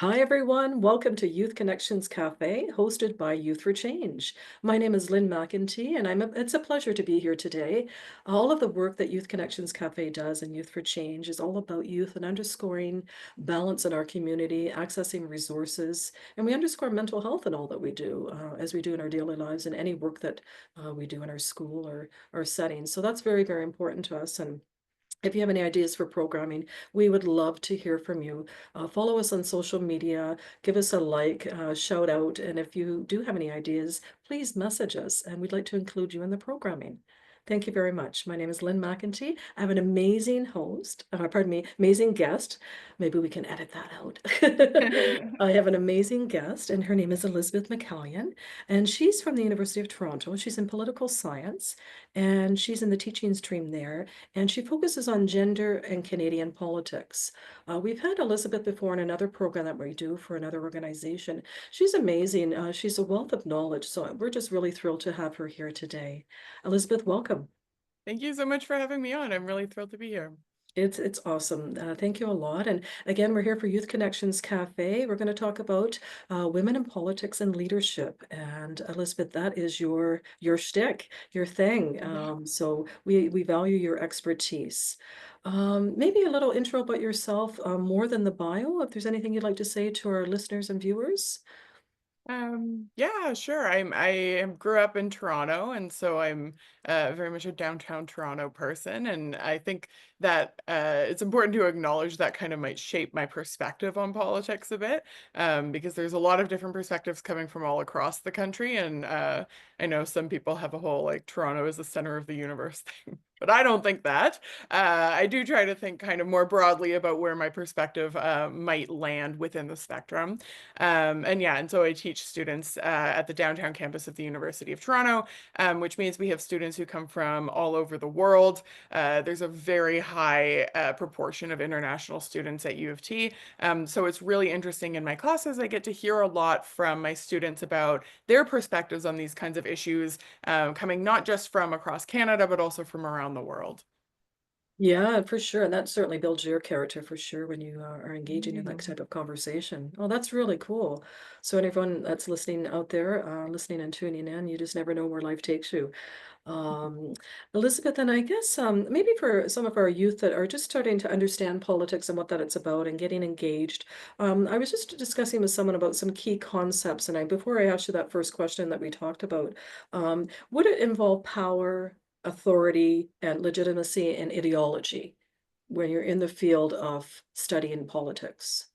Hi, everyone. Welcome to Youth Connections Cafe, hosted by Youth for Change. My name is Lynne McIntee, and it's a pleasure to be here today. All of the work that Youth Connections Cafe does in Youth for Change is all about youth and underscoring balance in our community, accessing resources, and we underscore mental health in all that we do, as we do in our daily lives and any work that we do in our school or settings. So that's very, very important to us. And if you have any ideas for programming, we would love to hear from you. Follow us on social media, give us a like, shout out, and if you do have any ideas, please message us, and we'd like to include you in the programming. Thank you very much. My name is Lynne McIntee. I have an amazing host, pardon me, amazing guest. Maybe we can edit that out. I have an amazing guest, and her name is Elizabeth McCallion, and she's from the University of Toronto. She's in political science, and she's in the teaching stream there, and she focuses on gender and Canadian politics. We've had Elizabeth before in another program that we do for another organization. She's amazing. She's a wealth of knowledge, so we're just really thrilled to have her here today. Elizabeth, welcome. Thank you so much for having me on. I'm really thrilled to be here. It's awesome. Thank you a lot. And again, we're here for Youth Connections Cafe. We're going to talk about women in politics and leadership. And Elizabeth, that is your shtick, your thing. Yeah. So we value your expertise. Maybe a little intro about yourself, more than the bio. If there's anything you'd like to say to our listeners and viewers. Yeah, sure. Grew up in Toronto, and so I'm very much a downtown Toronto person. And I think that it's important to acknowledge that kind of might shape my perspective on politics a bit, because there's a lot of different perspectives coming from all across the country. And I know some people have a whole like Toronto is the center of the universe thing. But I don't think that. I do try to think kind of more broadly about where my perspective might land within the spectrum. And yeah, and so I teach students at the downtown campus of the University of Toronto, which means we have students who come from all over the world. There's a very high proportion of international students at U of T. So it's really interesting in my classes. I get to hear a lot from my students about their perspectives on these kinds of issues, coming not just from across Canada, but also from around the world. Yeah, for sure. And that certainly builds your character for sure when you are engaging in that Mhm. type of conversation. Oh, that's really cool. So, and everyone that's listening out there, listening and tuning in, you just never know where life takes you. Um, Elizabeth, and I guess maybe for some of our youth that are just starting to understand politics and what that it's about and getting engaged, I was just discussing with someone about some key concepts. And before I asked you that first question that we talked about, would it involve power, authority, and legitimacy and ideology when you're in the field of studying politics?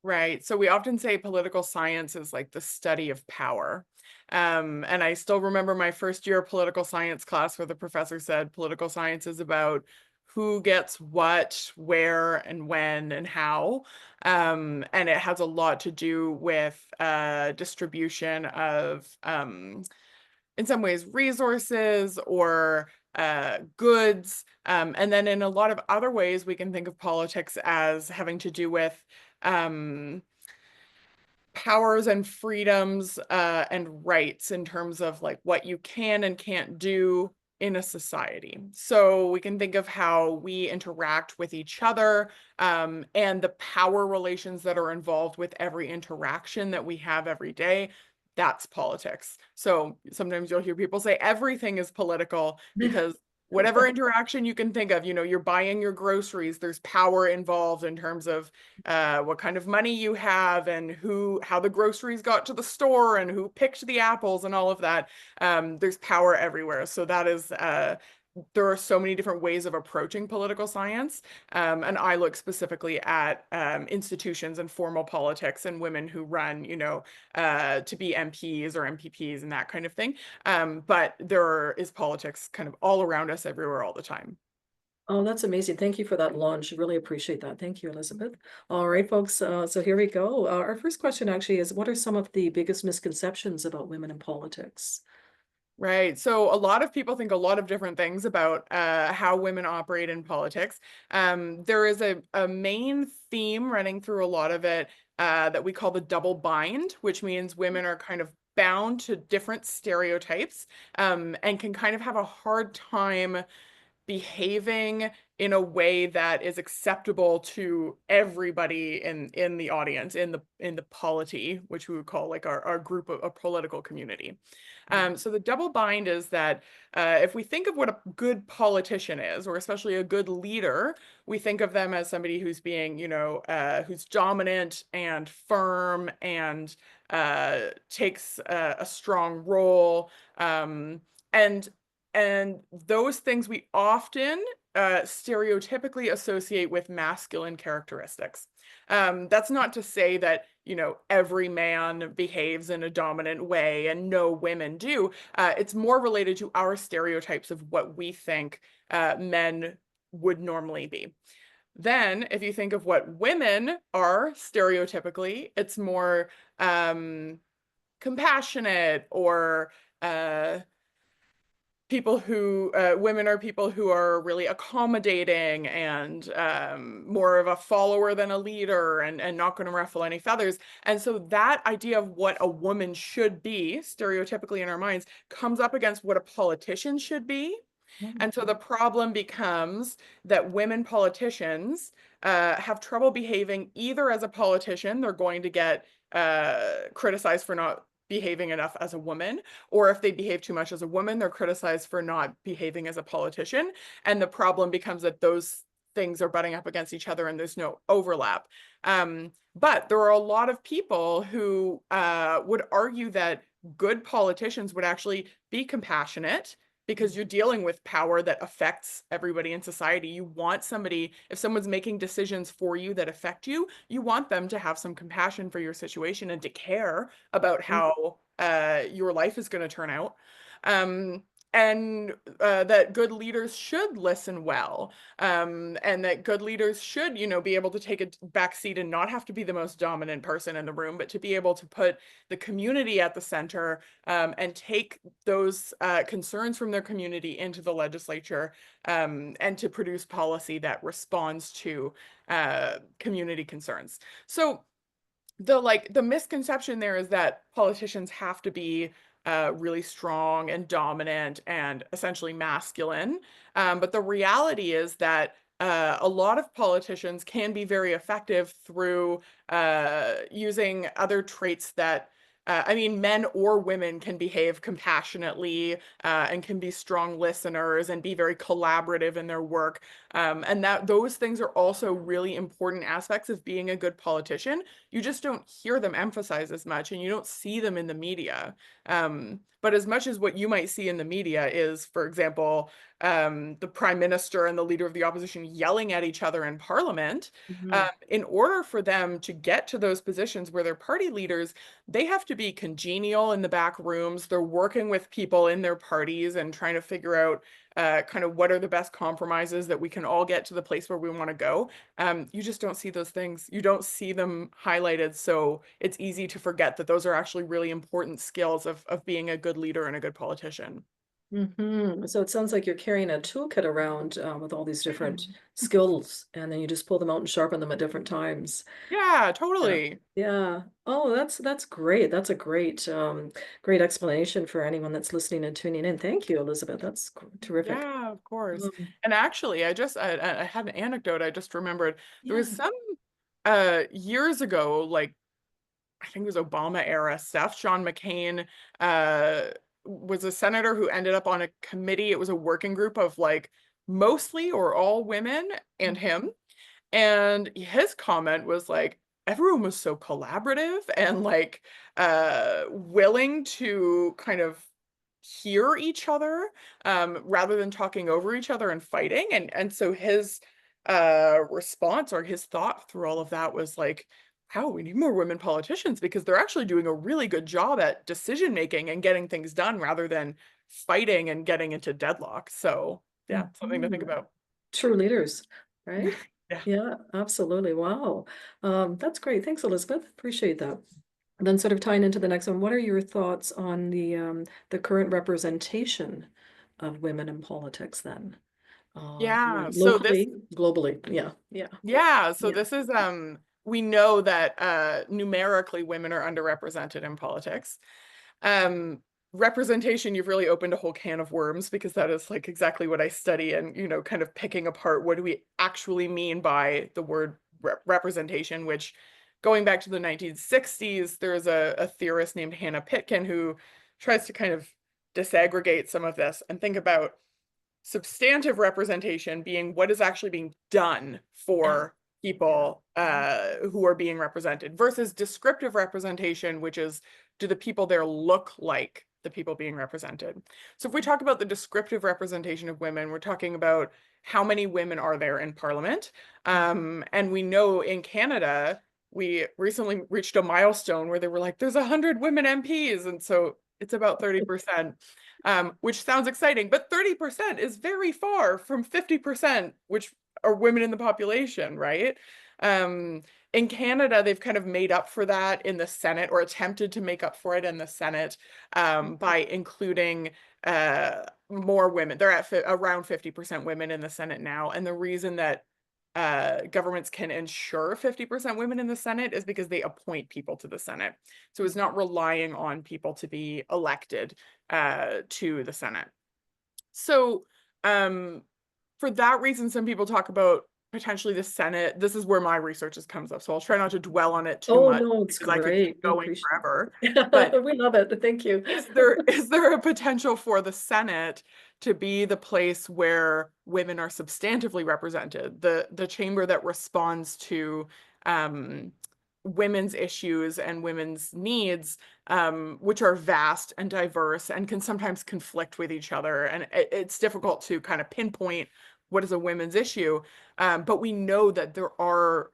Right. So we often say political science is like the study of power. And I still remember my first year of political science class where the professor said political science is about who gets what, where, and when, and how. And it has a lot to do with distribution of, in some ways, resources or goods. And then in a lot of other ways, we can think of politics as having to do with um, powers and freedoms and rights in terms of like what you can and can't do in a society. So we can think of how we interact with each other, and the power relations that are involved with every interaction that we have every day. That's politics. So sometimes you'll hear people say everything is political because whatever interaction you can think of, you're buying your groceries, there's power involved in terms of what kind of money you have and how the groceries got to the store and who picked the apples and all of that. There's power everywhere. So that is, there are so many different ways of approaching political science. And I look specifically at institutions and formal politics and women who run, to be MPs or MPPs and that kind of thing. But there is politics kind of all around us everywhere all the time. Oh, that's amazing. Thank you for that launch. Really appreciate that. Thank you, Elizabeth. All right, folks. So here we go. Our first question actually is, what are some of the biggest misconceptions about women in politics? Right. So a lot of people think a lot of different things about how women operate in politics. There is a main theme running through a lot of it that we call the double bind, which means women are kind of bound to different stereotypes, and can kind of have a hard time behaving in a way that is acceptable to everybody in the audience, in the polity, which we would call like our group of a political community. So the double bind is that if we think of what a good politician is, or especially a good leader, we think of them as somebody who's being, who's dominant and firm and takes a strong role. And and those things we often stereotypically associate with masculine characteristics. That's not to say that, every man behaves in a dominant way and no women do. It's more related to our stereotypes of what we think men would normally be. Then, if you think of what women are stereotypically, it's more compassionate, or women are people who are really accommodating and more of a follower than a leader, and not going to ruffle any feathers. And so that idea of what a woman should be, stereotypically in our minds, comes up against what a politician should be. And so the problem becomes that women politicians have trouble behaving either as a politician, they're going to get criticized for not behaving enough as a woman, or if they behave too much as a woman, they're criticized for not behaving as a politician. And the problem becomes that those things are butting up against each other and there's no overlap. But there are a lot of people who would argue that good politicians would actually be compassionate, because you're dealing with power that affects everybody in society. You want somebody, if someone's making decisions for you that affect you, you want them to have some compassion for your situation and to care about how your life is going to turn out. Um, and that good leaders should listen well, and that good leaders should, be able to take a back seat and not have to be the most dominant person in the room, but to be able to put the community at the center, and take those concerns from their community into the legislature, and to produce policy that responds to community concerns. So the misconception there is that politicians have to be really strong and dominant and essentially masculine. But the reality is that a lot of politicians can be very effective through using other traits that, I mean, men or women can behave compassionately, and can be strong listeners and be very collaborative in their work. And that those things are also really important aspects of being a good politician. You just don't hear them emphasized as much, and you don't see them in the media. But as much as what you might see in the media is, for example, the prime minister and the leader of the opposition yelling at each other in parliament, Mhm. in order for them to get to those positions where they're party leaders, they have to be congenial in the back rooms. They're working with people in their parties and trying to figure out kind of what are the best compromises that we can all get to the place where we want to go. You just don't see those things. You don't see them highlighted. So it's easy to forget that those are actually really important skills of being a good leader and a good politician. So it sounds like you're carrying a toolkit around with all these different skills, and then you just pull them out and sharpen them at different times. Yeah, Yeah. totally. Yeah. Oh, that's great. That's a great explanation for anyone that's listening and tuning in. Thank you, Elizabeth. That's terrific. Yeah, of course. Um, And actually, I had an anecdote I just remembered. There was yeah. some years ago, like I think it was Obama era stuff. John McCain uh was a senator who ended up on a committee. It was a working group of like mostly or all women and him. And his comment was like, everyone was so collaborative and like willing to kind of hear each other, rather than talking over each other and fighting. And so his response, or his thought through all of that, was like, wow, we need more women politicians because they're actually doing a really good job at decision making and getting things done rather than fighting and getting into deadlock. So yeah, something to think Mhm. about. True leaders, right? Yeah. Yeah, absolutely. Wow. That's great. Thanks, Elizabeth. Appreciate that. And then sort of tying into the next one, what are your thoughts on the current representation of women in politics then? Yeah. So this Locally, globally. Yeah, yeah, Yeah, so yeah. this is we know that numerically women are underrepresented in politics. Um representation, you've really opened a whole can of worms, because that is like exactly what I study, and kind of picking apart what do we actually mean by the word representation, which, going back to the 1960s, there's a theorist named Hannah Pitkin who tries to kind of disaggregate some of this and think about substantive representation being what is actually being done Yeah. for Yeah. people who are being represented, versus descriptive representation, which is, do the people there look like the people being represented? So if we talk about the descriptive representation of women, we're talking about how many women are there in Parliament. And we know in Canada, we recently reached a milestone where they were like, there's 100 women MPs. And so it's about 30%. Which sounds exciting, but 30% is very far from 50%, which are women in the population, right? Um, in Canada, they've kind of made up for that in the Senate, or attempted to make up for it in the Senate, by including more women. They're at around 50% women in the Senate now. And the reason that governments can ensure 50% women in the Senate is because they appoint people to the Senate. So it's not relying on people to be elected to the Senate. So for that reason, some people talk about potentially the Senate. This is where my research comes up, so I'll try not to dwell on it too Oh, much, no, it's because I could great. keep We going appreciate forever. But it. We love it. Thank you. is there a potential for the Senate to be the place where women are substantively represented, the chamber that responds to um, women's issues and women's needs, which are vast and diverse and can sometimes conflict with each other, and it's difficult to kind of pinpoint what is a women's issue, but we know that there are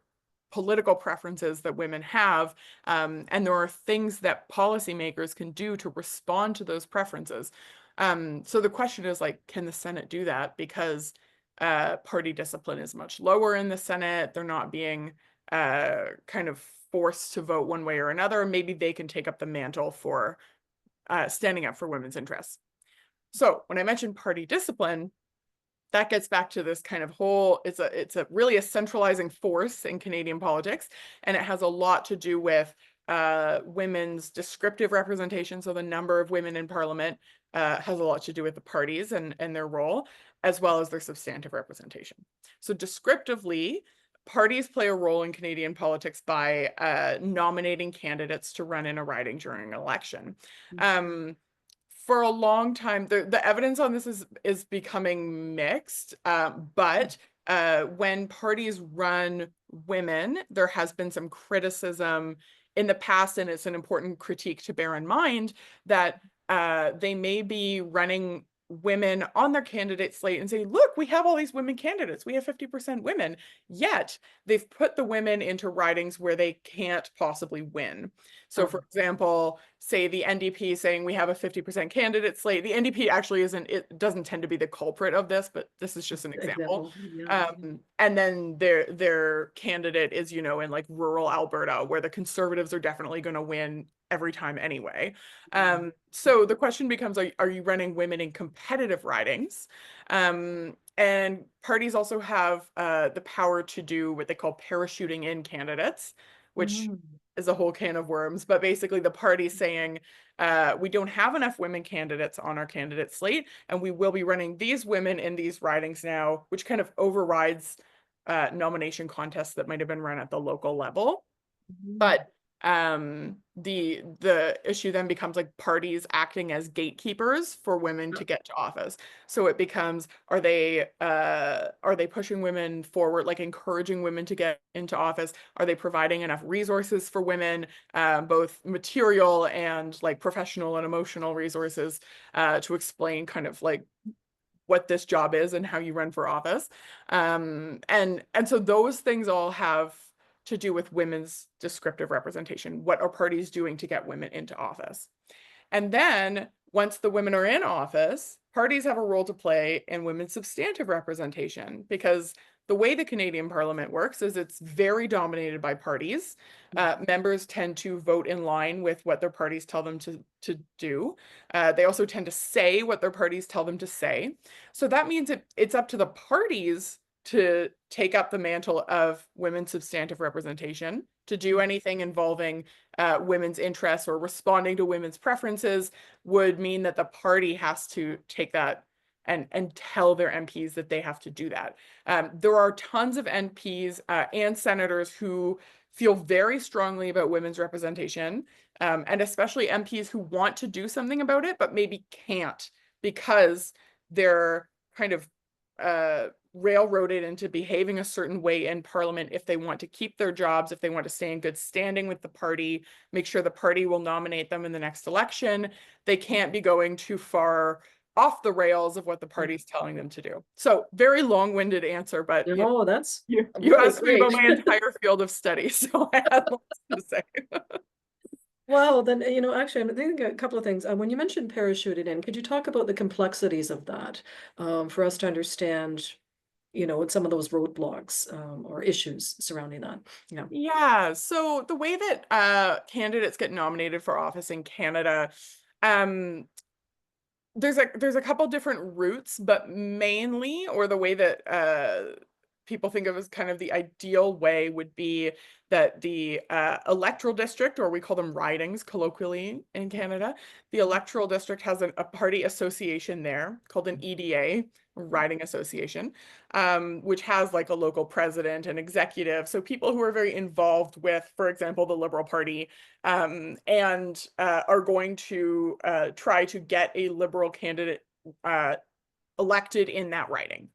political preferences that women have, and there are things that policymakers can do to respond to those preferences. So the question is, like, can the Senate do that? Because party discipline is much lower in the Senate. They're not being kind of forced to vote one way or another. Maybe they can take up the mantle for standing up for women's interests. So when I mentioned party discipline, that gets back to this kind of whole, it's a really a centralizing force in Canadian politics, and it has a lot to do with women's descriptive representation. So the number of women in Parliament has a lot to do with the parties and their role, as well as their substantive representation. So descriptively, parties play a role in Canadian politics by nominating candidates to run in a riding during an election. Um, for a long time, the evidence on this is becoming mixed, but when parties run women, there has been some criticism in the past, and it's an important critique to bear in mind, that they may be running women on their candidate slate and say, look, we have all these women candidates, we have 50% women, yet they've put the women into ridings where they can't possibly win. So for example, say the NDP saying we have a 50% candidate slate. The NDP actually it doesn't tend to be the culprit of this, but this is just an example. Example. Yeah. And then their candidate is, in like rural Alberta, where the Conservatives are definitely going to win every time anyway. So the question becomes, are you running women in competitive ridings? And parties also have the power to do what they call parachuting in candidates, which Mm. is a whole can of worms. But basically, the party saying, we don't have enough women candidates on our candidate slate, and we will be running these women in these ridings now, which kind of overrides nomination contests that might have been run at the local level. Mhm. But the issue then becomes like parties acting as gatekeepers for women to get to office. So it becomes, are they pushing women forward, like encouraging women to get into office? Are they providing enough resources for women, both material and like professional and emotional resources, to explain kind of like what this job is and how you run for office? And so those things all have to do with women's descriptive representation. What are parties doing to get women into office? And then once the women are in office, parties have a role to play in women's substantive representation, because the way the Canadian Parliament works is it's very dominated by parties. Members tend to vote in line with what their parties tell them to do. They also tend to say what their parties tell them to say. So that means it's up to the parties to take up the mantle of women's substantive representation, to do anything involving women's interests or responding to women's preferences would mean that the party has to take that and tell their MPs that they have to do that. There are tons of MPs and senators who feel very strongly about women's representation, and especially MPs who want to do something about it, but maybe can't because they're kind of railroaded into behaving a certain way in Parliament if they want to keep their jobs, if they want to stay in good standing with the party, make sure the party will nominate them in the next election. They can't be going too far off the rails of what the party's telling them to do. So very long-winded answer, but No, that's you really asked me about great. my entire field of study, so I had lots to say. Well, then, actually, I'm thinking a couple of things. When you mentioned parachuting in, could you talk about the complexities of that, for us to understand, what some of those roadblocks, or issues surrounding that? Yeah. Yeah, so the way that candidates get nominated for office in Canada, um, there's a couple different routes, but mainly, or the way that people think of as kind of the ideal way would be that the electoral district, or we call them ridings colloquially in Canada, the electoral district has a party association there called an EDA, riding association, which has like a local president and executive. So people who are very involved with, for example, the Liberal Party, and are going to try to get a Liberal candidate uh, elected in that riding.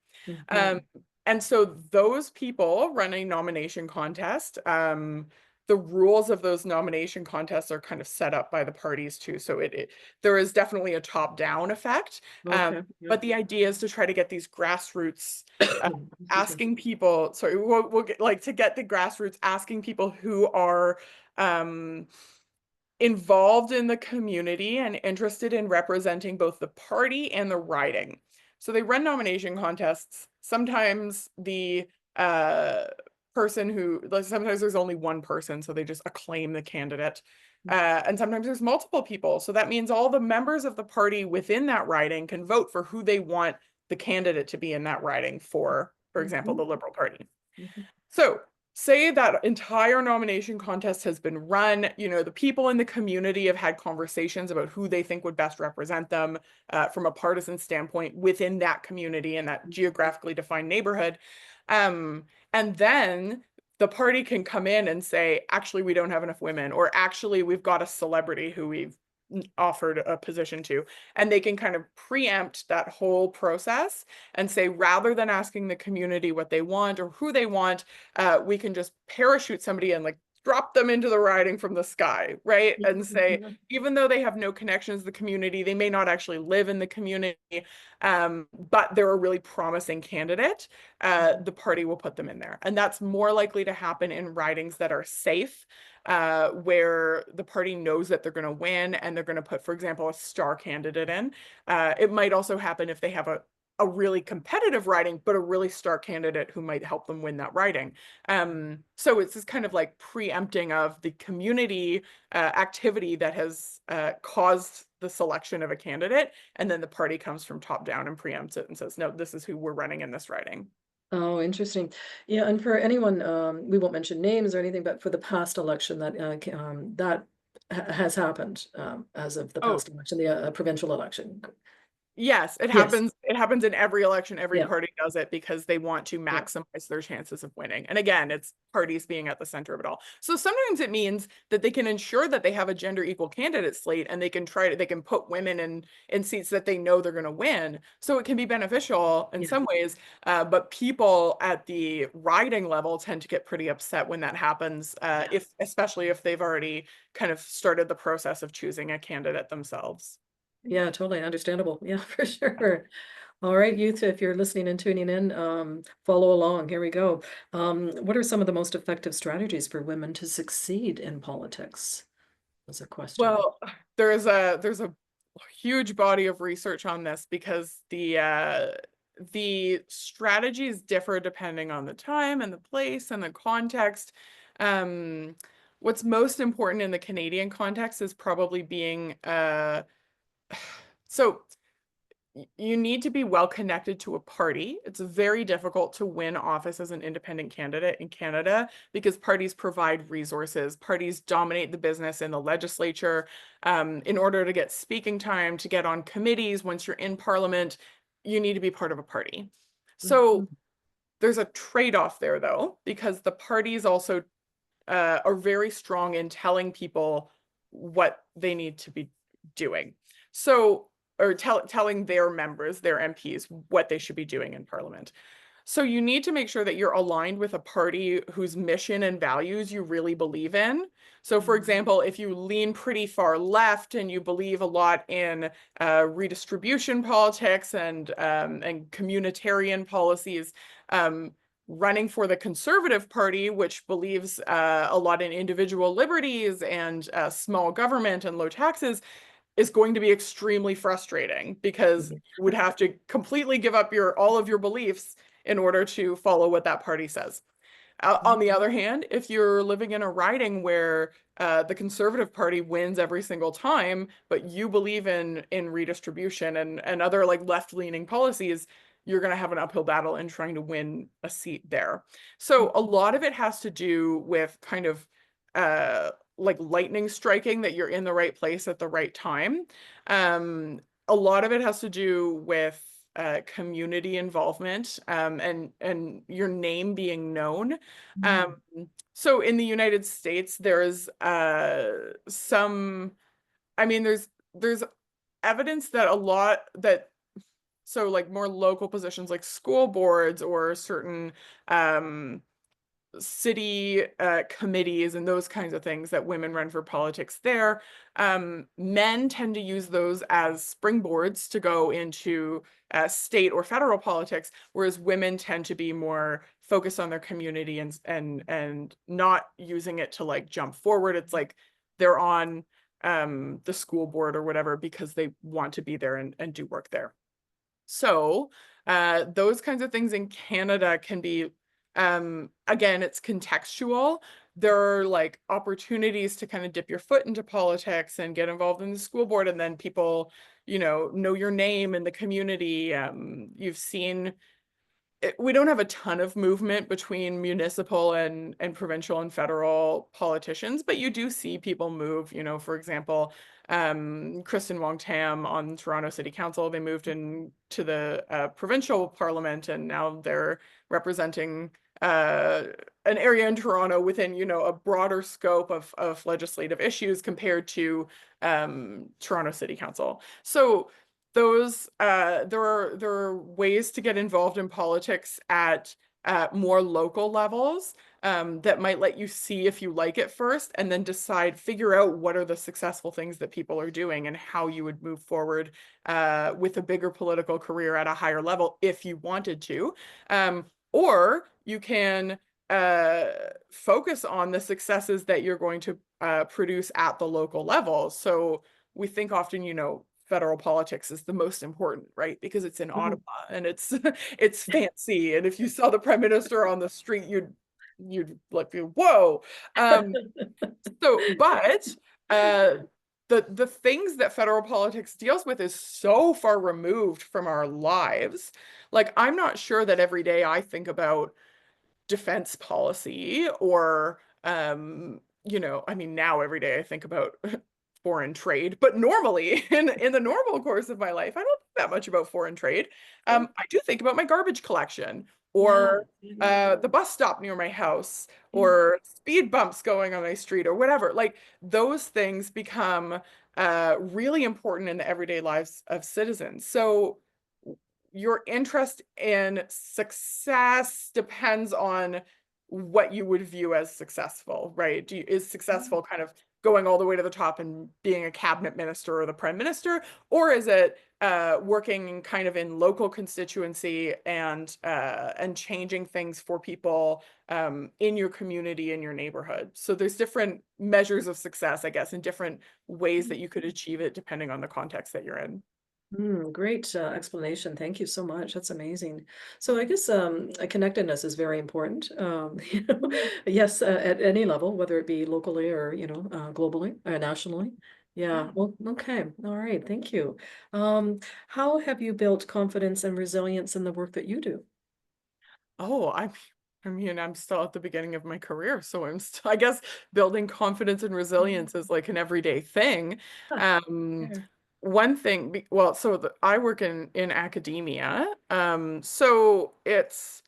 Um, Mhm. and so those people run a nomination contest. The rules of those nomination contests are kind of set up by the parties too. So there is definitely a top-down effect. Okay. Yeah. But the idea is to try to get these grassroots Excuse me. asking people, sorry, we'll get like to get the grassroots asking people who are um involved in the community and interested in representing both the party and the riding. So they run nomination contests. Sometimes the uh, person who, like, sometimes there's only one person, so they just acclaim the candidate. And sometimes there's multiple people. So that means all the members of the party within that riding can vote for who they want the candidate to be in that riding for example, Mhm. the Liberal Party. Mhm. So say that entire nomination contest has been run, the people in the community have had conversations about who they think would best represent them from a partisan standpoint within that community and that geographically defined neighborhood. And then the party can come in and say, actually, we don't have enough women, or actually, we've got a celebrity who we've offered a position to, and they can kind of preempt that whole process and say, rather than asking the community what they want or who they want, we can just parachute somebody and like drop them into the riding from the sky, right? And say, Yeah. even though they have no connections to the community, they may not actually live in the community, but they're a really promising candidate, the party will put them in there. And that's more likely to happen in ridings that are safe, where the party knows that they're going to win and they're going to put, for example, a star candidate in. It might also happen if they have a really competitive riding, but a really star candidate who might help them win that riding. So it's this kind of like preempting of the community activity that has caused the selection of a candidate, and then the party comes from top down and preempts it and says, no, this is who we're running in this riding. Oh, interesting. Yeah, and for anyone, we won't mention names or anything, but for the past election that has happened, as of the Oh, past election, the provincial election. yes, it Yes. happens. It happens in every election. Every Yeah. party does it because they want to Yeah. maximize their chances of winning. And again, it's parties being at the center of it all. So sometimes it means that they can ensure that they have a gender equal candidate slate, and they can put women in seats that they know they're going to win. So it can be beneficial in Yeah. some ways. But people at the riding level tend to get pretty upset when that happens, Yeah. if especially if they've already kind of started the process of choosing a candidate themselves. Yeah, totally understandable. Yeah, for sure. All right, youth, if you're listening and tuning in, follow along. Here we go. What are some of the most effective strategies for women to succeed in politics? Was a question. Well, there's a huge body of research on this because the strategies differ depending on the time and the place and the context. Um, what's most important in the Canadian context is probably being so you need to be well connected to a party. It's very difficult to win office as an independent candidate in Canada because parties provide resources. Parties dominate the business in the legislature. In order to get speaking time, to get on committees, once you're in parliament, you need to be part of a party. So Mhm. there's a trade-off there, though, because the parties also are very strong in telling people what they need to be doing. So, or telling their members, their MPs, what they should be doing in Parliament. So you need to make sure that you're aligned with a party whose mission and values you really believe in. So, for Mhm. example, if you lean pretty far left and you believe a lot in redistribution politics and communitarian policies, um, running for the Conservative Party, which believes a lot in individual liberties and small government and low taxes, is going to be extremely frustrating because Mhm. you would have to completely give up your all of your beliefs in order to follow what that party says. On the other hand, if you're living in a riding where the Conservative Party wins every single time, but you believe in redistribution and other like left-leaning policies, you're going to have an uphill battle in trying to win a seat there. So a lot of it has to do with kind of uh, like lightning striking that you're in the right place at the right time. A lot of it has to do with community involvement and your name being known. Mhm. Um, so in the United States, there's some, I mean, there's evidence that a lot that so like more local positions like school boards or certain city committees and those kinds of things that women run for politics there. Men tend to use those as springboards to go into state or federal politics, whereas women tend to be more focused on their community and not using it to like jump forward. It's like they're on the school board or whatever because they want to be there and do work there. So, those kinds of things in Canada can be, again, it's contextual. There are like opportunities to kind of dip your foot into politics and get involved in the school board, and then people, know your name in the community. You've seen we don't have a ton of movement between municipal and provincial and federal politicians, but you do see people move. For example, Kristen Wong-Tam on Toronto City Council, they moved into the provincial parliament, and now they're representing uh, an area in Toronto within, a broader scope of legislative issues compared to Toronto City Council. So those there are ways to get involved in politics at more local levels that might let you see if you like it first and then figure out what are the successful things that people are doing and how you would move forward with a bigger political career at a higher level if you wanted to. Or you can focus on the successes that you're going to produce at the local level. So we think often, federal politics is the most important, right? Because it's in Mhm. Ottawa and it's it's fancy. And if you saw the prime minister on the street, you'd like be whoa. But uh the things that federal politics deals with is so far removed from our lives. Like I'm not sure that every day I think about defense policy or I mean now every day I think about foreign trade, but normally in the normal course of my life, I don't think that much about foreign trade. Sure. I do think about my garbage collection Yeah. or Yeah. the bus stop near my house Yeah. or speed bumps going on my street or whatever. Like those things become really important in the everyday lives of citizens. So your interest in success depends on what you would view as successful, right? Is Yeah. successful kind of going all the way to the top and being a cabinet minister or the prime minister, or is it working kind of in local constituency and changing things for people in your community, in your neighborhood? So there's different measures of success, I guess, and different ways that you could achieve it depending on the context that you're in. Great explanation. Thank you so much. That's amazing. So I guess connectedness is very important. Yes, at any level, whether it be locally or globally or nationally. Yeah. Well, okay. All right. Thank you. Um, how have you built confidence and resilience in the work that you do? Oh, I mean, I'm still at the beginning of my career, so I'm still, I guess building confidence and resilience is like an everyday thing. Ah, Um, yeah. one thing, well, so I work in academia, so it's,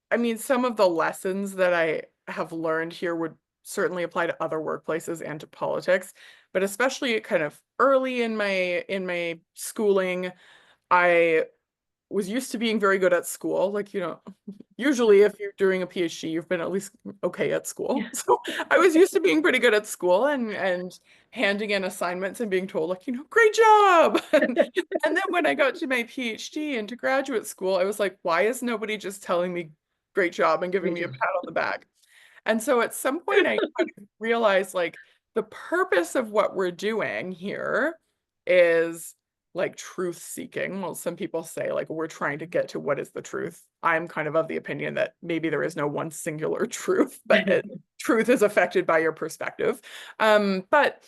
I mean, some of the lessons that I have learned here would certainly apply to other workplaces and to politics, but especially kind of early in my schooling, I was used to being very good at school. Like, usually if you're doing a PhD, you've been at least okay at school. Yeah. So I was used to being pretty good at school and handing in assignments and being told like, great job. And then when I got to my PhD and to graduate school, I was like, why is nobody just telling me great job and giving Great me a job. pat on the back? And so at some point I kind of realized like the purpose of what we're doing here is like truth seeking. Well, some people say like we're trying to get to what is the truth. I'm kind of the opinion that maybe there is no one singular truth, but truth is affected by your perspective. But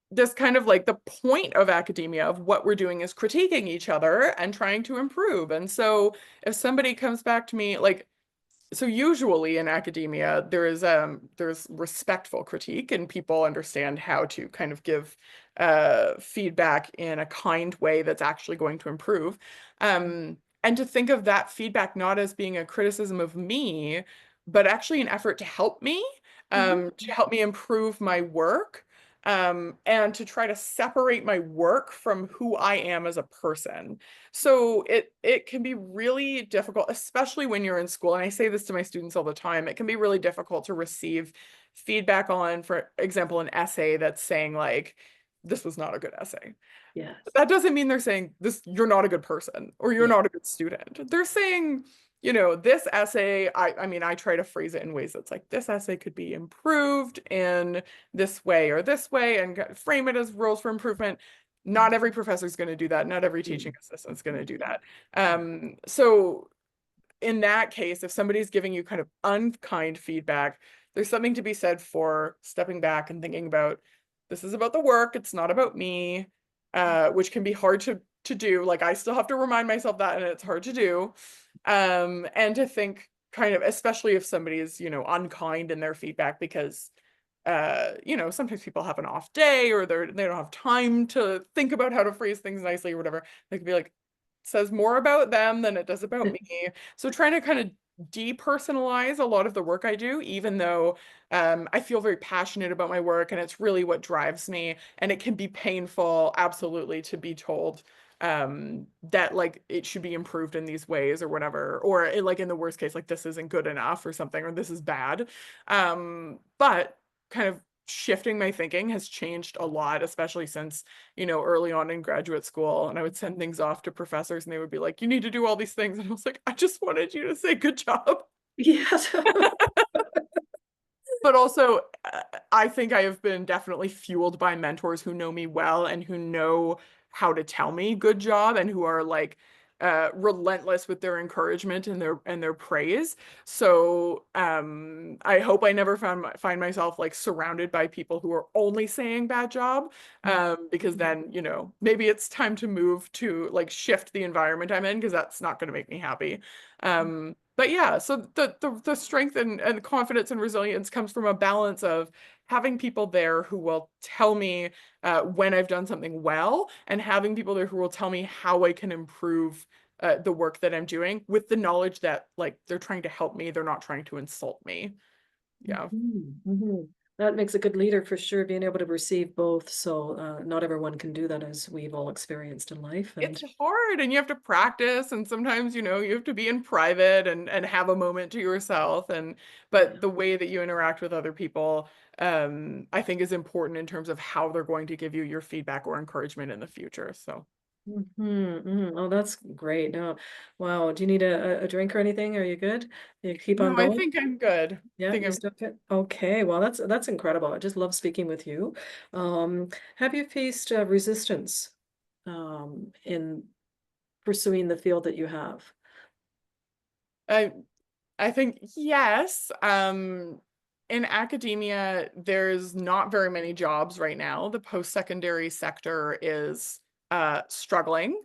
this kind of like the point of academia of what we're doing is critiquing each other and trying to improve. And so if somebody comes back to me like so usually in academia there's respectful critique and people understand how to kind of give feedback in a kind way that's actually going to improve, and to think of that feedback not as being a criticism of me but actually an effort to help me improve my work, and to try to separate my work from who I am as a person. So it can be really difficult, especially when you're in school. And I say this to my students all the time. It can be really difficult to receive feedback on, for example, an essay that's saying like, this was not a good essay. Yes. That doesn't mean they're saying this, you're not a good person or you're Yeah. not a good student. They're saying, this essay, I mean, I try to phrase it in ways that's like, this essay could be improved in this way or this way and frame it as rules for improvement. Not every professor is going to do that. Not every teaching assistant is going to do that. So in that case, if somebody's giving you kind of unkind feedback, there's something to be said for stepping back and thinking about this is about the work, it's not about me, which can be hard to do. Like I still have to remind myself that, and it's hard to do. And to think kind of, especially if somebody is, unkind in their feedback because sometimes people have an off day or they don't have time to think about how to phrase things nicely or whatever. They could be like, says more about them than it does about me. So trying to kind of depersonalize a lot of the work I do, even though I feel very passionate about my work and it's really what drives me. And it can be painful, absolutely, to be told that like it should be improved in these ways or whatever, or like in the worst case, like this isn't good enough or something, or this is bad. But kind of shifting my thinking has changed a lot, especially since, early on in graduate school. And I would send things off to professors and they would be like, you need to do all these things. And I was like, I just wanted you to say good job. Yes. But also, I think I have been definitely fueled by mentors who know me well and who know how to tell me good job and who are like relentless with their encouragement and their praise. So I hope I never find myself like surrounded by people who are only saying bad job, because then, maybe it's time to move to like shift the environment I'm in because that's not going to make me happy. But yeah, so the strength and confidence and resilience comes from a balance of having people there who will tell me when I've done something well, and having people there who will tell me how I can improve the work that I'm doing with the knowledge that like they're trying to help me, they're not trying to insult me. Yeah. Mhm, mhm. That makes a good leader for sure, being able to receive both. So not everyone can do that, as we've all experienced in life. It's And hard and you have to practice, and sometimes you have to be in private and have a moment to yourself, and but yeah. the way that you interact with other people, I think is important in terms of how they're going to give you your feedback or encouragement in the future. So Oh, that's great. No, wow. Do you need a drink or anything? Are you good? You keep on no, I going? think I'm good. I Yeah, think you I'm still good? Okay, well, that's incredible. I just love speaking with you. Um, have you faced resistance in pursuing the field that you have? I I think yes. in academia, there's not very many jobs right now. The post-secondary sector is struggling.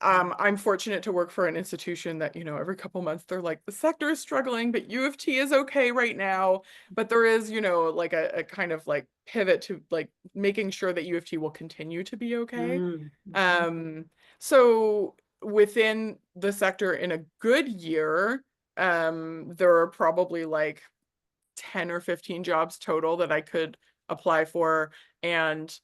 I'm fortunate to work for an institution that, every couple months they're like, the sector is struggling, but U of T is okay right now. But there is, like a kind of like pivot to like making sure that U of T will continue to be okay. Mm, mhm, Um, so within the sector in a good year, there are probably like 10 or 15 jobs total that I could apply for, and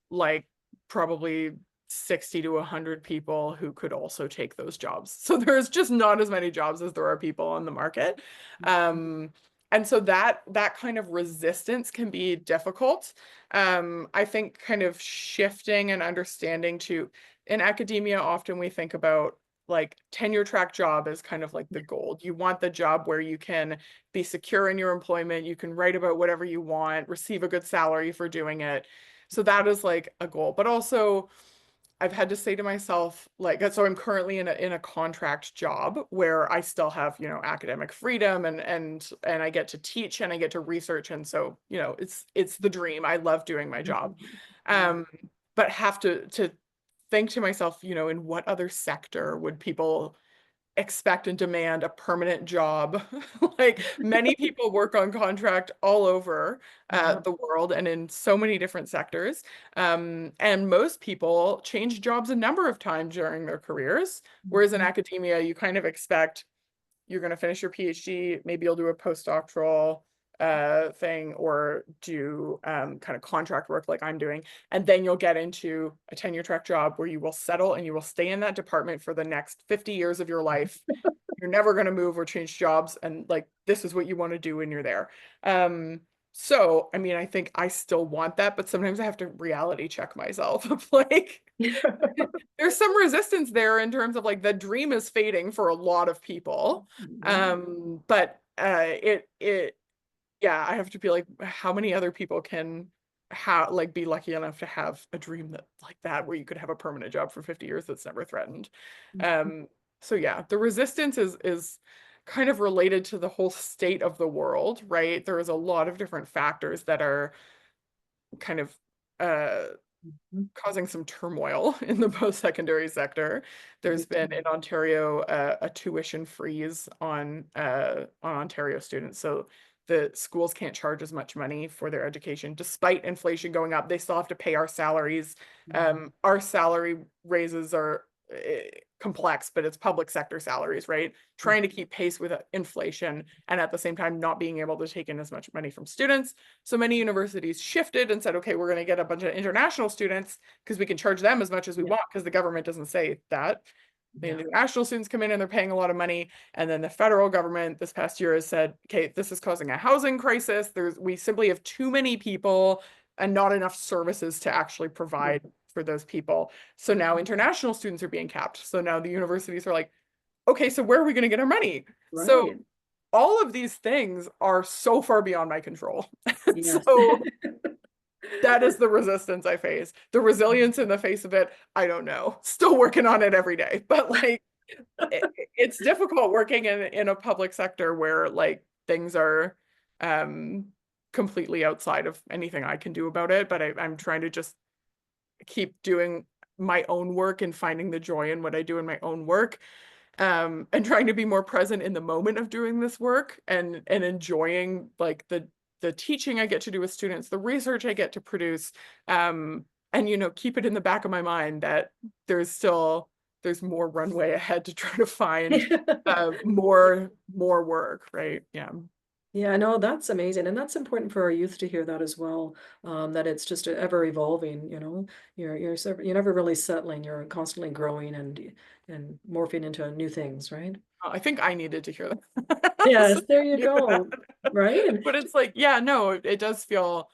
like probably 60 to 100 people who could also take those jobs. So there's just not as many jobs as there are people on the market. Um, and so that kind of resistance can be difficult. I think kind of shifting and understanding to in academia, often we think about like tenure track job is kind of like the goal. You want the job where you can be secure in your employment, you can write about whatever you want, receive a good salary for doing it. So that is like a goal. But also I've had to say to myself, like, so I'm currently in a contract job where I still have, academic freedom and I get to teach and I get to research. And so, it's the dream. I love doing my job. yeah. Um, but have to think to myself, in what other sector would people expect and demand a permanent job? Like many people work on contract all over Yeah. the world and in so many different sectors. And most people change jobs a number of times during their careers. Whereas in Mhm. academia, you kind of expect you're going to finish your PhD, maybe you'll do a postdoctoral thing or do kind of contract work like I'm doing. And then you'll get into a tenure track job where you will settle and you will stay in that department for the next 50 years of your life. You're never going to move or change jobs. And like, this is what you want to do when you're there. So, I mean, I think I still want that, but sometimes I have to reality check myself of like, there's some resistance there in terms of like the dream is fading for a lot of people. Yeah. But it yeah, I have to be like, how many other people can have like be lucky enough to have a dream that like that where you could have a permanent job for 50 years that's never threatened. Um, so yeah, the resistance is kind of related to the whole state of the world, right? There is a lot of different factors that are kind of uh Mhm. causing some turmoil in the post-secondary sector. There's been in Ontario a tuition freeze on Ontario students. So the schools can't charge as much money for their education despite inflation going up. They still have to pay our salaries. Our salary raises are complex, but it's public sector salaries, right? Trying to keep pace with inflation and at the same time not being able to take in as much money from students. So many universities shifted and said, okay, we're going to get a bunch of international students because we can charge them as much as we Yeah. want because the government doesn't say that. The Yeah. international students come in and they're paying a lot of money. And then the federal government this past year has said, okay, this is causing a housing crisis. We simply have too many people and not enough services to actually Yeah. provide for those people. So now international students are being capped. So now the universities are like, okay, so where are we going to get our money? So Right. all of these things are so far beyond my control. Yes. So that is the resistance I face. The resilience in the face of it, I don't know. Still working on it every day. But like it's difficult working in a public sector where like things are um completely outside of anything I can do about it. But I'm trying to just keep doing my own work and finding the joy in what I do in my own work, and trying to be more present in the moment of doing this work and enjoying like the teaching I get to do with students, the research I get to produce, and keep it in the back of my mind that there's more runway ahead to try to find more work, right? Yeah. Yeah, no, that's amazing. And that's important for our youth to hear that as well. That it's just ever evolving, you're never really settling, you're constantly growing and morphing into new things, right? I think I needed to hear that. So Yes, there you thank you for go. that. Right? And But it's like, yeah, no, it does feel,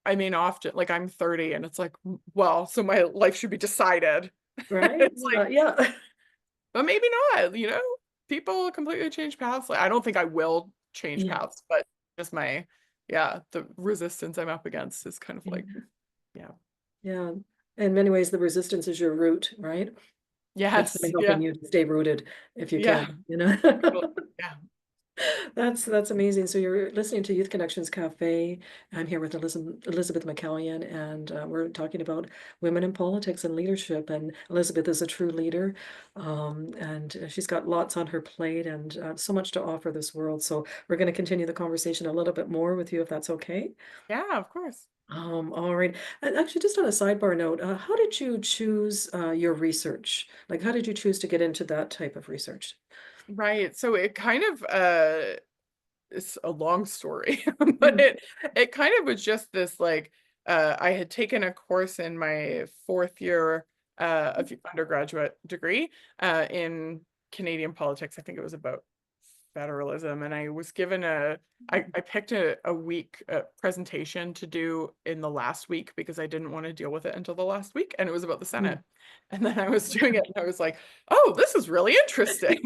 I mean, often like I'm 30 and it's like, well, so my life should be decided. right? It's like, Yeah. but maybe not. People completely change paths. Like, I don't think I will change Yeah. paths, but just yeah, the resistance I'm up against is kind of like, Yeah. yeah. Yeah. In many ways, the resistance is your root, right? It's Yes, helping yeah, you to stay rooted if you yeah, can, you know? totally, yeah. That's amazing. So you're listening to Youth Connections Cafe. I'm here with Elizabeth McCallion, and we're talking about women in politics and leadership. And Elizabeth is a true leader, and she's got lots on her plate and so much to offer this world. So we're going to continue the conversation a little bit more with you, if that's okay. Yeah, of course. All right. And actually, just on a sidebar note, how did you choose your research? Like, how did you choose to get into that type of research? Right. So it kind of it's a long story, but Mm, it kind of was just this like I had taken a course in my fourth year of undergraduate degree in Canadian politics. I think it was about federalism, and I was given I picked a week presentation to do in the last week because I didn't want to deal with it until the last week, and it was about the mm, Senate. And then I was doing it and I was like, oh, this is really interesting.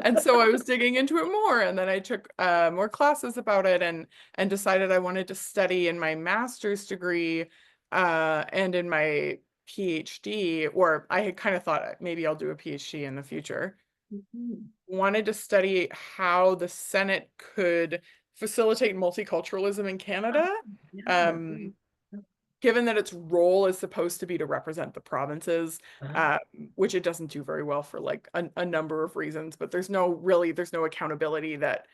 And so I was digging into it more, and then I took more classes about it, and decided I wanted to study in my master's degree and in my PhD, or I had kind of thought maybe I'll do a PhD in the future. mhm. Wanted to study how the Senate could facilitate multiculturalism in Canada. Yeah. Um, Given that its role is supposed to be to represent the provinces, Uh, um, which it doesn't do very well for like a number of reasons, but there's no accountability that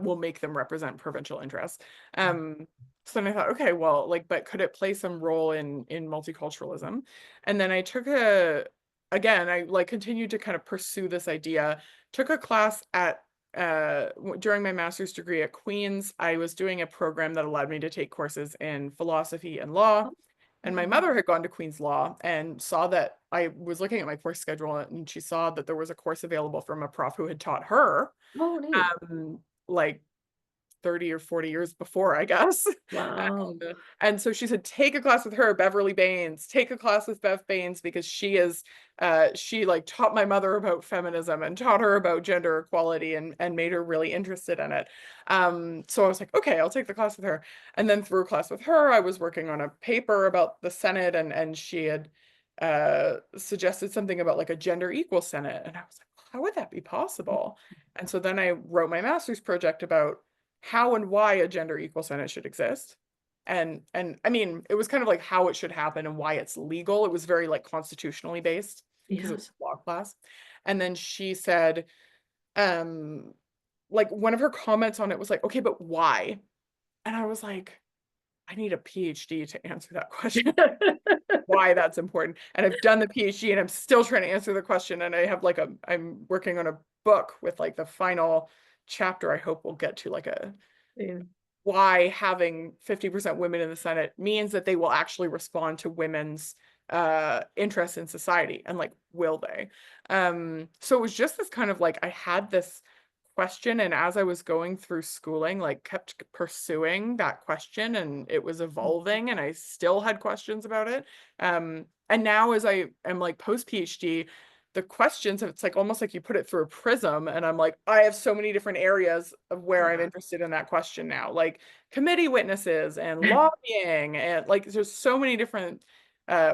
will make them represent provincial interests. So then I thought, okay, well, like, but could it play some role in multiculturalism? And then I took again, I like continued to kind of pursue this idea, took a class at during my master's degree at Queen's. I was doing a program that allowed me to take courses in philosophy and law. And my mhm. mother had gone to Queen's Law and saw that I was looking at my course schedule, and she saw that there was a course available from a prof who had taught her, Oh, neat. like 30 or 40 years before, I guess. Wow. And so she said, take a class with her, Beverly Baines, take a class with Bev Baines, because she like taught my mother about feminism and taught her about gender equality, and made her really interested in it. So I was like, okay, I'll take the class with her. And then through a class with her, I was working on a paper about the Senate, and she had suggested something about like a gender equal Senate. And I was like, how would that be possible? And so then I wrote my master's project about how and why a gender equal Senate should exist. And I mean, it was kind of like how it should happen and why it's legal. It was very like constitutionally based because it was Yes. a law class. And then she said, um, like one of her comments on it was like, okay, but why? And I was like, I need a PhD to answer that question, why that's important. And I've done the PhD and I'm still trying to answer the question. And I have like I'm working on a book with like the final chapter I hope we'll get to like a Yeah. why having 50% women in the Senate means that they will actually respond to women's interests in society, and like will they. So it was just this kind of like I had this question, and as I was going through schooling, like kept pursuing that question, and it was evolving, and I still had questions about it. And now as I am like post PhD, the questions, it's like almost like you put it through a prism, and I'm like, I have so many different areas of where I'm Yeah. interested in that question now, like committee witnesses and lobbying, and like there's so many different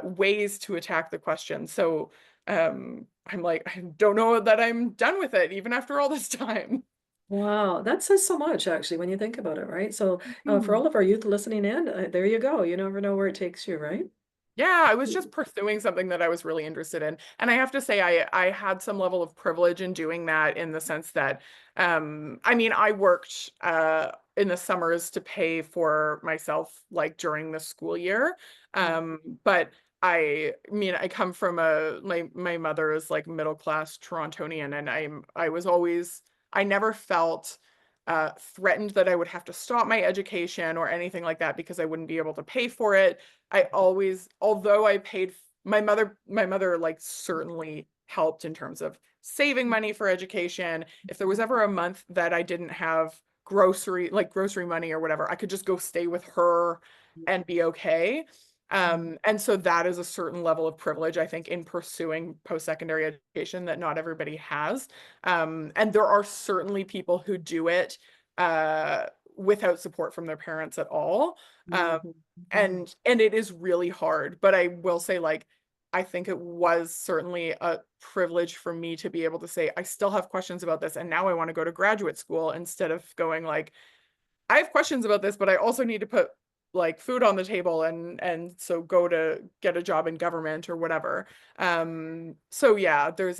ways to attack the question. So I'm like, I don't know that I'm done with it even after all this time. Wow, that says so much actually when you think about it, right? So, for Mhm. all of our youth listening in, there you go. You never know where it takes you, right? Yeah, I was just pursuing something that I was really interested in. And I have to say I had some level of privilege in doing that, in the sense that I mean I worked in the summers to pay for myself like during the school year. Mm, But I mean I come from my mother is like middle class Torontonian, and I was always I never felt threatened that I would have to stop my education or anything like that because I wouldn't be able to pay for it. I always, although I paid my mother like certainly helped in terms of saving money for education. If there was ever a month that I didn't have grocery money or whatever, I could just go stay with her and be okay. mm, And so that is a certain level of privilege, I think, in pursuing post-secondary education that not everybody has. And there are certainly people who do it without support from their parents at all. Um, mhm, mhm. and it is really hard, but I will say like I think it was certainly a privilege for me to be able to say, I still have questions about this, and now I want to go to graduate school instead of going like, I have questions about this, but I also need to put like food on the table and so go to get a job in government or whatever. So yeah, there's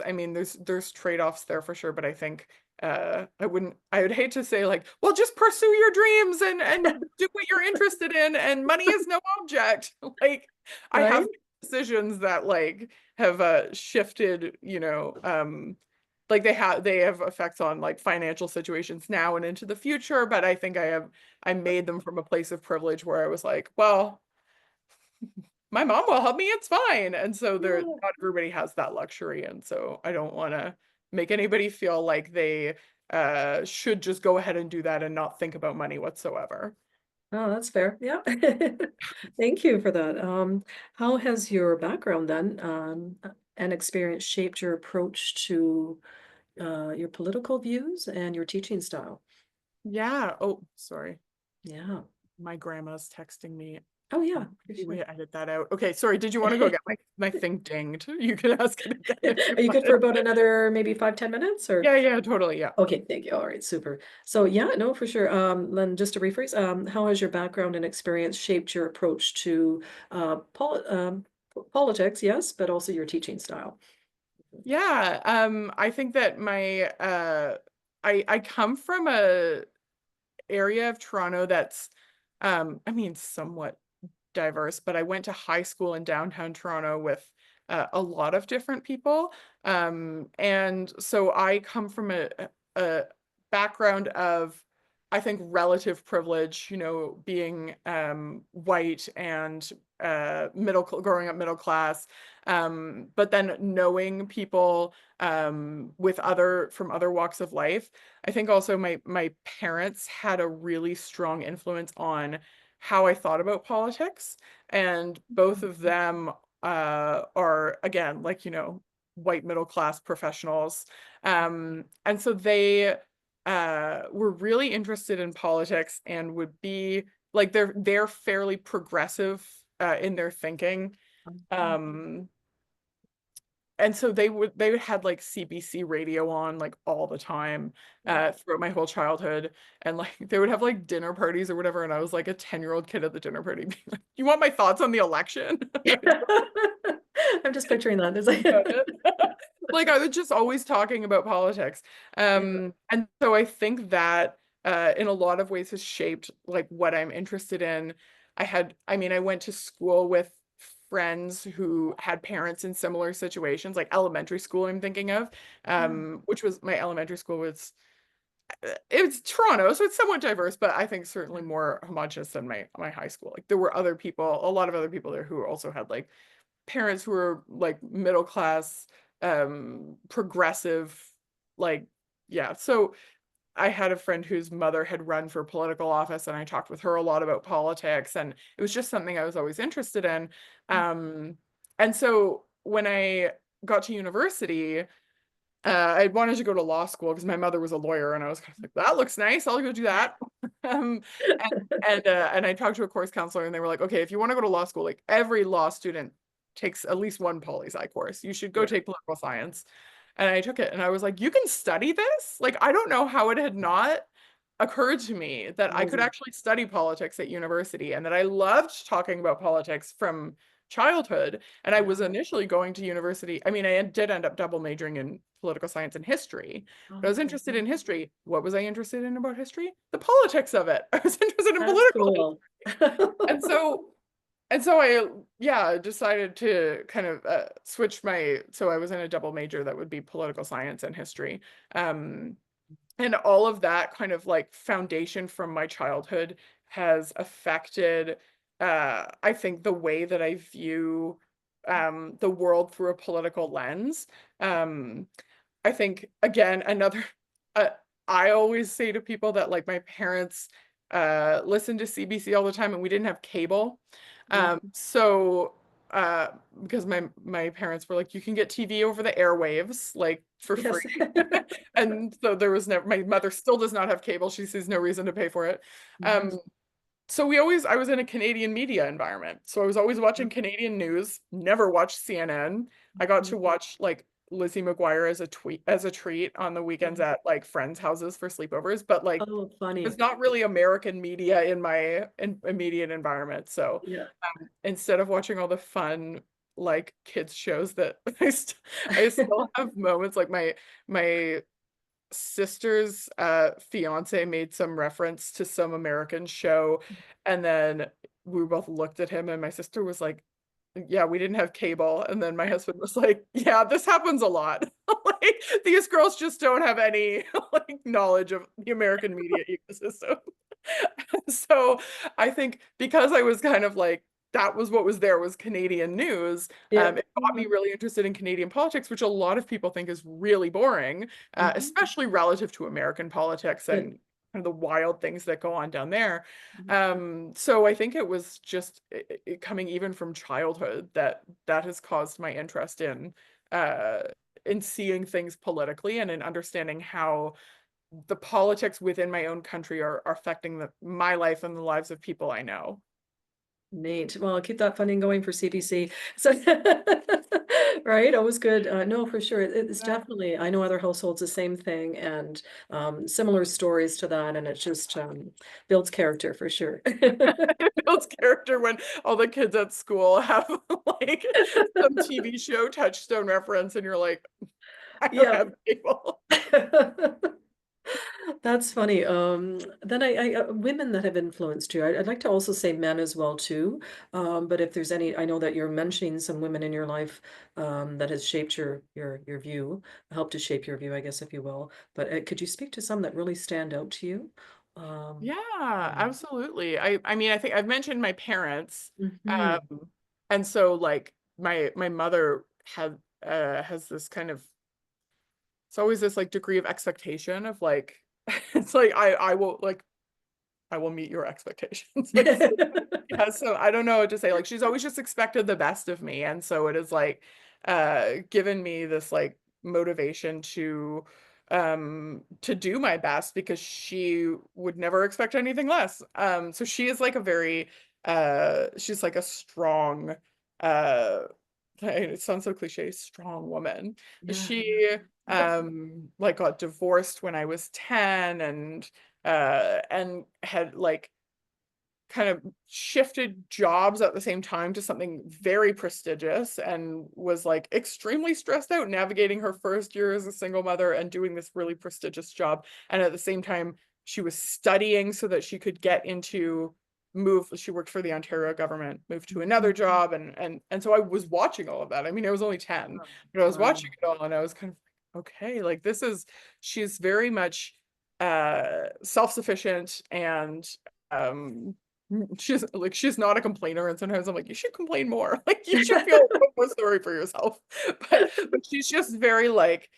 trade-offs there for sure, but I think I would hate to say like, well, just pursue your dreams and do what you're interested in and money is no object. Like I have Right? decisions that like have shifted, like they have effects on like financial situations now and into the future, but I think I made them from a place of privilege where I was like, well, my mom will help me, it's fine. And so there Yeah. not everybody has that luxury. And so I don't want to make anybody feel like they should just go ahead and do that and not think about money whatsoever. Oh, that's fair. Yeah. Thank you for that. How has your background then, and experience shaped your approach to your political views and your teaching style? Yeah. Oh, sorry. Yeah. My grandma's texting me. Oh, yeah, Um, for we sure. edit that out. Okay, sorry. Did you want to go get my thing dinged? You can ask it again if you Are you good for want. about another maybe 5, 10 minutes or? Yeah, yeah, totally. Yeah. Okay, thank you. All right, super. So yeah, no, for sure. Then just to rephrase, how has your background and experience shaped your approach to politics? Yes, but also your teaching style. Yeah. I think that I come from a area of Toronto that's somewhat diverse, but I went to high school in downtown Toronto with a lot of different people. And so I come from a background of, I think, relative privilege, being white and growing up middle class, but then knowing people from other walks of life. I think also my parents had a really strong influence on how I thought about politics. And both of them are, again, like, white middle class professionals. And so they were really interested in politics and would be like they're fairly progressive in their thinking. Um, and so they had like CBC radio on like all the time throughout my whole childhood, and like they would have like dinner parties or whatever, and I was like a 10-year-old kid at the dinner party being like, you want my thoughts on the election? I'm just picturing that. It's About like, it. Like I was just always talking about politics. yeah. And so I think that in a lot of ways has shaped like what I'm interested in. I went to school with friends who had parents in similar situations, like elementary school I'm thinking of, which was my elementary school was it's Toronto, so it's somewhat diverse, but I think certainly more homogenous than my high school. Like there were a lot of other people there who also had like parents who were like middle class, progressive, like, yeah. So I had a friend whose mother had run for political office, and I talked with her a lot about politics, and it was just something I was always interested in. And so when I got to university, I wanted to go to law school because my mother was a lawyer, and I was kind of like, that looks nice. I'll go do that. Um, and I talked to a course counselor, and they were like, okay, if you want to go to law school, like every law student takes at least one poli-sci course. You should go Yeah. take political science. And I took it, and I was like, you can study this? Like, I don't know how it had not occurred to me that I could Amazing. actually study politics at university and that I loved talking about politics from childhood. And I was Yeah. initially going to university. I mean, I did end up double majoring in political science and history, but I was Okay. interested in history. What was I interested in about history? The politics of it. I was interested in That's political history. cool. And so and so I, yeah, decided to kind of so I was in a double major that would be political science and history. Um, and all of that kind of like foundation from my childhood has affected, I think, the way that I view the world through a political lens. Um, I think again uh, I always say to people that like my parents listened to CBC all the time and we didn't have cable. Yeah. So uh because my parents were like, you can get TV over the airwaves like for free. Yes. And so there was never, my mother still does not have cable. She sees no reason to pay for it. Mhm. Um So I was in a Canadian media environment. So I was always watching Canadian news, never watched CNN. I got Mhm. to watch like Lizzie McGuire as a treat on the weekends Mhm. at like friends' houses for sleepovers, but like Oh, there's funny. not really American media in my immediate environment. So Yeah. instead of watching all the fun like kids shows that I still have moments like my sister's fiance made some reference to some American show, and then we both looked at him and my sister was like, yeah, we didn't have cable, and then my husband was like, yeah, this happens a lot. Like these girls just don't have any like knowledge of the American media ecosystem. So I think because I was kind of like that was what was there was Canadian news. Yeah. It got me really interested in Canadian politics, which a lot of people think is really boring, Mhm. especially relative to American politics Good. and kind of the wild things that go on down there. Mhm. So I think it was just coming even from childhood that has caused my interest uh, in seeing things politically and in understanding how the politics within my own country are affecting my life and the lives of people I know. Neat. Well, keep that funding going for CBC. So, right, always good. No, for sure. It's Yeah. definitely, I know other households the same thing and similar stories to that, and it just builds character for sure. It builds character when all the kids at school have like some TV show touchstone reference and you're like, I don't Yeah. have cable. That's funny. Then women that have influenced you. I'd like to also say men as well too. But if there's any, I know that you're mentioning some women in your life that has shaped your view, helped to shape your view, I guess, if you will. But could you speak to some that really stand out to you? Um, Yeah, yeah. absolutely. I mean, I think I've mentioned my parents. Hmm. Um, and so like my mother has this kind of it's always this like degree of expectation of like it's like I will meet your expectations. Like yeah, so I don't know what to say. Like she's always just expected the best of me. And so it is like given me this like motivation to do my best because she would never expect anything less. So she is like a very she's like a strong uh it sounds so cliche, strong woman. Yeah, yeah. She like got divorced when I was 10 and had like kind of shifted jobs at the same time to something very prestigious and was like extremely stressed out navigating her first year as a single mother and doing this really prestigious job. And at the same time, she was studying so that she could get into move she worked for the Ontario government, moved to another Mhm. job and so I was watching all of that. I mean, I was only 10, but I was watching Wow. it all and I was kind of like, okay, like this is she's very much self-sufficient and um she's not a complainer, and sometimes I'm like, you should complain more. Like you should feel more sorry for yourself. But she's just very like,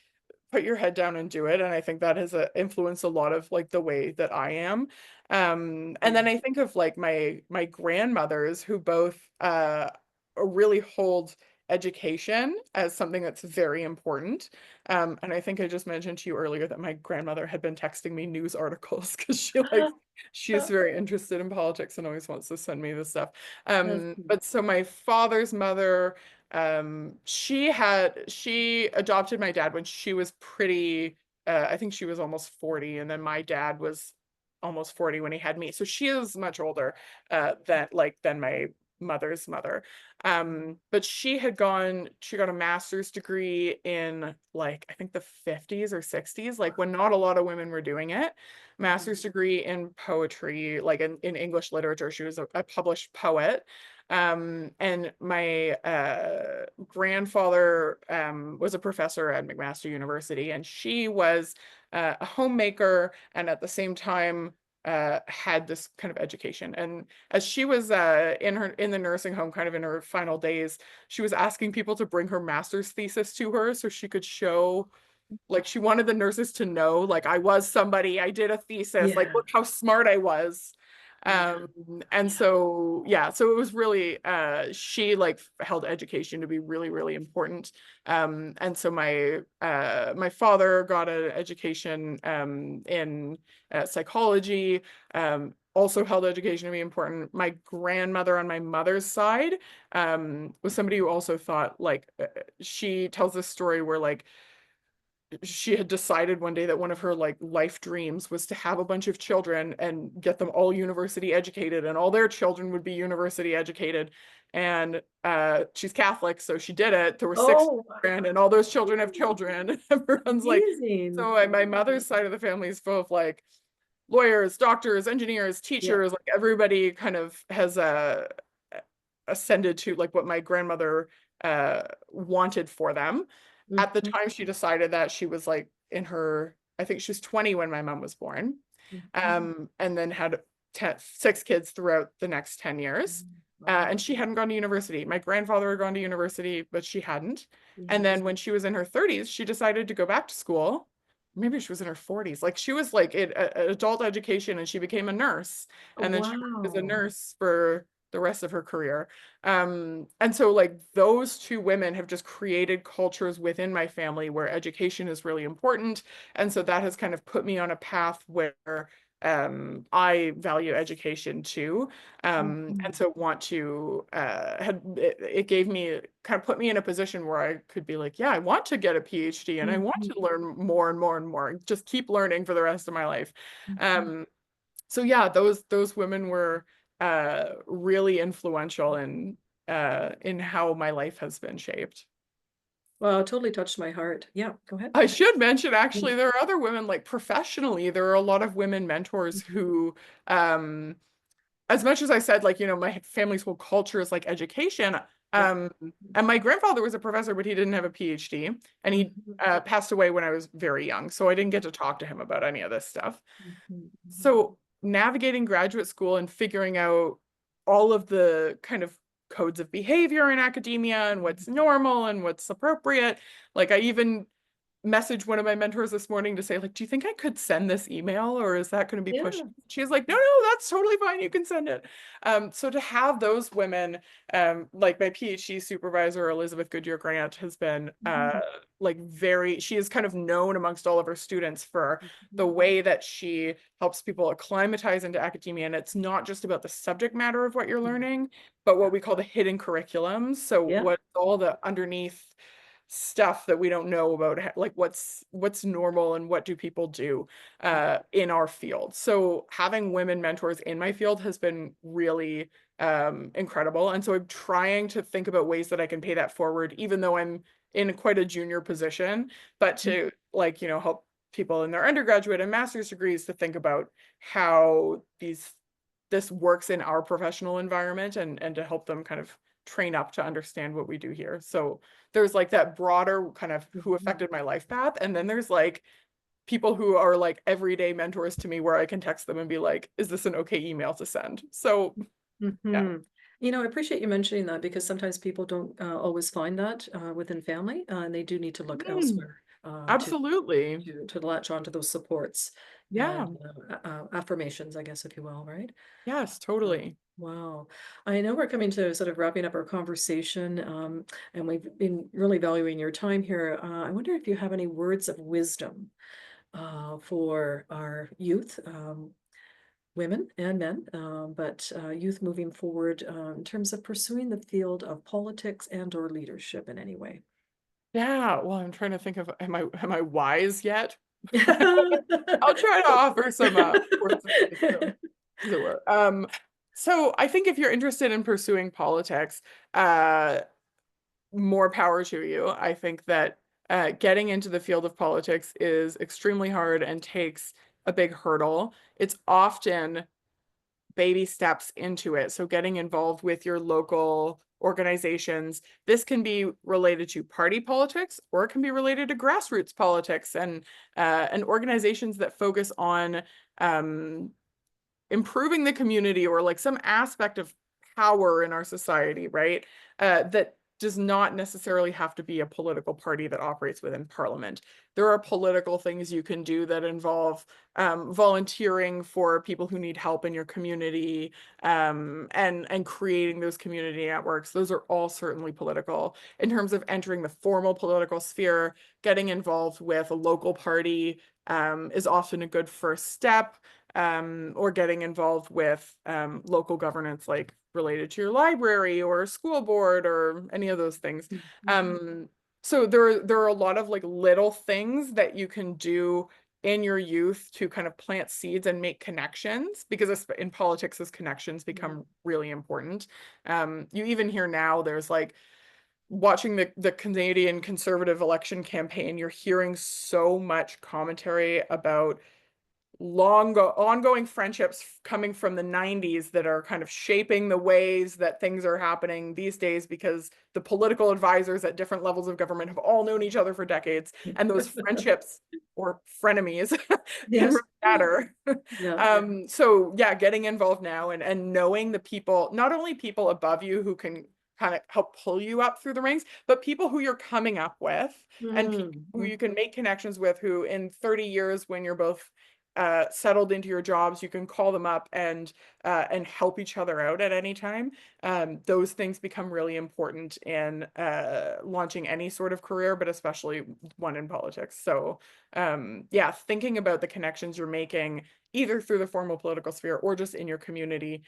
put your head down and do it. And I think that has influenced a lot of like the way that I am. And then Yeah. I think of like my grandmothers who both really hold education as something that's very important. And I think I just mentioned to you earlier that my grandmother had been texting me news articles because she's very interested in politics and always wants to send me this stuff. That's But so my father's mother she adopted my dad when she was pretty I think she was almost 40 and then my dad was almost 40 when he had me. So she is much older than my mother's mother. But she got a master's degree in like I think the 50s or 60s, like when not a lot of women were doing it. Master's degree in poetry, like in English literature. She was a published poet. And my grandfather was a professor at McMaster University, and she was a homemaker and at the same time had this kind of education. And as she was in the nursing home, kind of in her final days, she was asking people to bring her master's thesis to her so she could show like she wanted the nurses to know like I was somebody, I did a thesis, like yeah. look how smart I was. Yeah. And so yeah, so it was really she like held education to be really, really important. And so my father got an education in psychology. also held education to be important. My grandmother on my mother's side was somebody who also thought like she tells this story where like she had decided one day that one of her like life dreams was to have a bunch of children and get them all university educated, and all their children would be university educated. And she's Catholic, so she did it. There were six Oh, children, and all those children have children. Everyone's like, amazing. so my mother's side of the family is full of like lawyers, doctors, engineers, Yeah. teachers, like everybody kind of has ascended to like what my grandmother wanted for them. At the Mhm, time she decided that, she was like in her, I think she was 20 when my mom was born. mhm. And then had 6 kids throughout the next 10 years. Wow. And she hadn't gone to university. My grandfather had gone to university, but she hadn't. And Yes. then when she was in her 30s, she decided to go back to school. Maybe she was in her 40s. Like she was like in adult education, and she became a nurse. And then she worked as a Wow. nurse for the rest of her career. And so like those two women have just created cultures within my family where education is really important. And so that has kind of put me on a path where I value education too. And Mhm, so want to it gave me kind of put me in a position where I could be like, yeah, I want to get a PhD and I want mhm, to learn more and more and more, just keep learning for the rest of my life. mhm. Um, so yeah, those women were really influential in how my life has been shaped. Wow, it totally touched my heart. Yeah, go ahead. I should mention, Mm, actually, there are other women, like professionally, there are a lot of women mentors mhm. who, as much as I said, like, my family's whole culture is like education. Yeah. Um, and my grandfather was a professor, but he didn't have a PhD, and he Mhm, passed away when I was very young, so I didn't get to talk to him about any of this stuff. mhm, mhm. So navigating graduate school and figuring out all of the kind of codes of behavior in academia and what's normal and what's appropriate. Like I even messaged one of my mentors this morning to say, like, do you think I could send this email, or is that going to be pushed? Yeah. She's like, no, no, that's totally fine. You can send it. So to have those women, like my PhD supervisor, Elizabeth Goodyear Grant, has been Mhm, like she is kind of known amongst all of her students for the mhm. way that she helps people acclimatize into academia. And it's not just about the subject matter of what you're Yeah. learning, but Yeah. what we call the hidden curriculums. So Yeah. what all the underneath stuff that we don't know about, like what's normal and what do people do in our field. So having women mentors in my field has been really incredible. And so I'm trying to think about ways that I can pay that forward, even though I'm in quite a junior position, but to like, help people in their undergraduate and master's degrees to think about how this works in our professional environment, and to help them kind of train up to understand what we do here. So there's like that broader kind of who Mhm, affected my life path. And then there's like people who are like everyday mentors to me where I can text them and be like, is this an okay email to send? So yeah. mhm. I appreciate you mentioning that because sometimes people don't always find that within family, and they do need to look Mm, elsewhere to absolutely. latch onto those supports Yeah. and affirmations, I guess, if you will, right? Yes, Wow. totally. Wow. I know we're coming to sort of wrapping up our conversation, and we've been really valuing your time here. I wonder if you have any words of wisdom for our youth, women and men, but youth moving forward in terms of pursuing the field of politics and or leadership in any way. Yeah. Well, I'm trying to think of, am I wise yet? I'll try to offer some words of wisdom, as it were. So I think if you're interested in pursuing politics, uh, more power to you. I think that getting into the field of politics is extremely hard and takes a big hurdle. It's often baby steps into it. So getting involved with your local organizations. This can be related to party politics, or it can be related to grassroots politics and organizations that focus on um, improving the community, or like some aspect of power in our society, right? That does not necessarily have to be a political party that operates within parliament. There are political things you can do that involve volunteering for people who need help in your community, and creating those community networks. Those are all certainly political. In terms of entering the formal political sphere, getting involved with a local party is often a good first step. or getting involved with local governance, like related to your library or school board or any of those things. Mhm. So there are a lot of like little things that you can do in your youth to kind of plant seeds and make connections, because in politics, those connections become really important. You even hear now, there's like, watching the Canadian Conservative election campaign, you're hearing so much commentary about ongoing friendships coming from the 90s that are kind of shaping the ways that things are happening these days, because the political advisors at different levels of government have all known each other for decades, and those friendships or frenemies can Yes. really matter. Yeah. So yeah, getting involved now, and knowing the people, not only people above you who can kind of help pull you up through the ranks, but people who you're coming up with, and people Mm, who mm. you can make connections with, who in 30 years, when you're both settled into your jobs, you can call them up and help each other out at any time. Those things become really important in launching any sort of career, but especially one in politics. So yeah, thinking about the connections you're making, either through the formal political sphere or just in your community,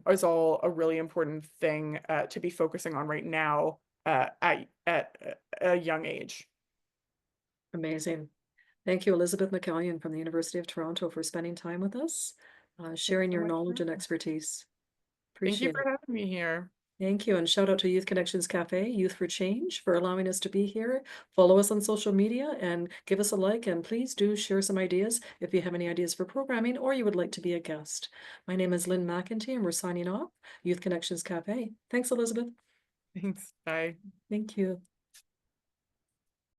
is all a really important thing to be focusing on right now at a young age. Amazing. Thank you, Elizabeth McCallion from the University of Toronto, for spending time with us, Thanks sharing so your much. knowledge and expertise. Thank you Appreciate for it. having me here. Thank you. And shout out to Youth Connections Cafe, Youth for Change, for allowing us to be here. Follow us on social media and give us a like. And please do share some ideas if you have any ideas for programming or you would like to be a guest. My name is Lynne McIntee, and we're signing off Youth Connections Cafe. Thanks, Elizabeth. Thanks. Bye. Thank you.